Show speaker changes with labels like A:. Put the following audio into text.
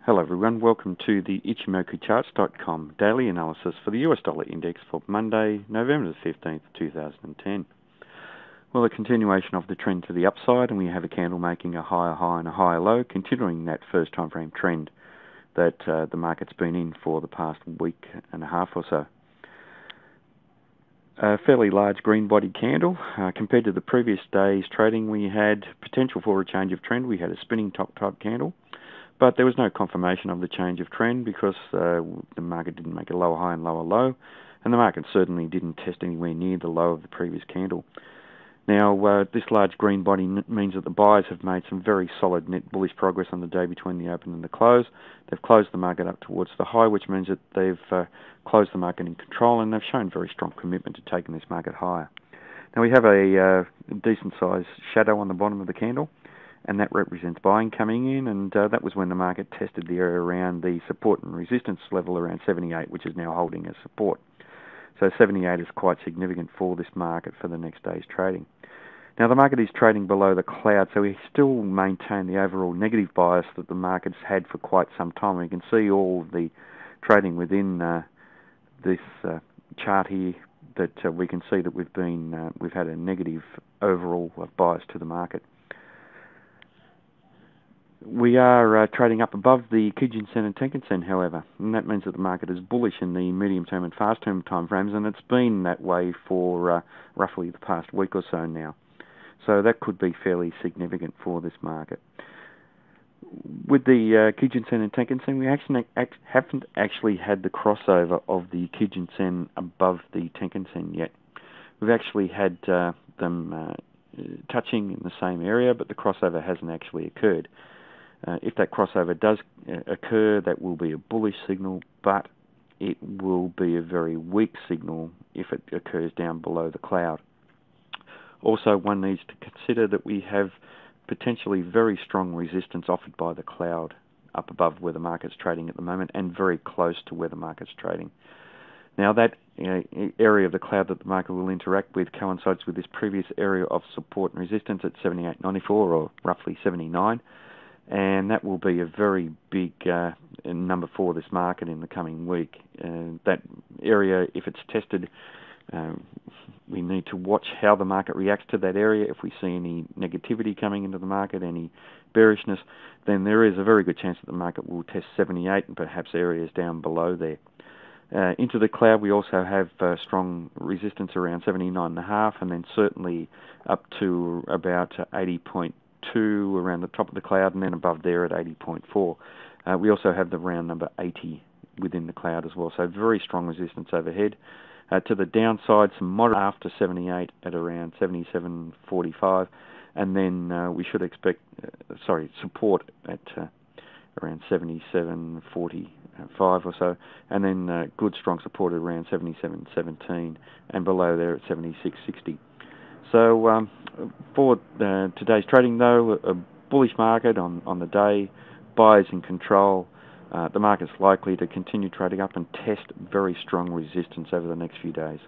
A: Hello everyone, welcome to the IchimokuCharts.com daily analysis for the US dollar index for Monday, November the 15th, 2010. Well, a continuation of the trend to the upside, and we have a candle making a higher high and a higher low, continuing that first time frame trend that the market's been in for the past week and a half or so. A fairly large green body candle. Compared to the previous day's trading, we had potential for a change of trend. We had a spinning top type candle, but there was no confirmation of the change of trend because the market didn't make a lower high and lower low, and the market certainly didn't test anywhere near the low of the previous candle. Now, this large green body means that the buyers have made some very solid net bullish progress on the day between the open and the close. They've closed the market up towards the high, which means that they've closed the market in control, and they've shown very strong commitment to taking this market higher. Now, we have a decent-sized shadow on the bottom of the candle, and that represents buying coming in, and that was when the market tested the area around the support and resistance level around 78, which is now holding as support. So 78 is quite significant for this market for the next day's trading. Now, the market is trading below the cloud, so we still maintain the overall negative bias that the market's had for quite some time. We can see all the trading within this chart here that we can see that we've had a negative overall bias to the market. We are trading up above the Kijun-sen and Tenkan-sen, however, and that means that the market is bullish in the medium-term and fast-term time frames, and it's been that way for roughly the past week or so now. So that could be fairly significant for this market. With the Kijun-sen and Tenkan-sen, we haven't actually had the crossover of the Kijun-sen above the Tenkan-sen yet. We've actually had them touching in the same area, but the crossover hasn't actually occurred. If that crossover does occur, that will be a bullish signal, but it will be a very weak signal if it occurs down below the cloud. Also, one needs to consider that we have potentially very strong resistance offered by the cloud up above where the market's trading at the moment and very close to where the market's trading. Now, that area of the cloud that the market will interact with coincides with this previous area of support and resistance at 78.94 or roughly 79. And that will be a very big number for this market in the coming week. That area, if it's tested, we need to watch how the market reacts to that area. If we see any negativity coming into the market, any bearishness, then there is a very good chance that the market will test 78 and perhaps areas down below there. Into the cloud, we also have strong resistance around 79.5, and then certainly up to about 80.2 around the top of the cloud, and then above there at 80.4. We also have the round number 80 within the cloud as well, so very strong resistance overhead. To the downside, some moderate after 78 at around 77.45, and then we should expect support at around 77.45 or so, and then good strong support at around 77.17, and below there at 76.60. So for today's trading, though, a bullish market on the day, buyers in control. The market's likely to continue trading up and test very strong resistance over the next few days.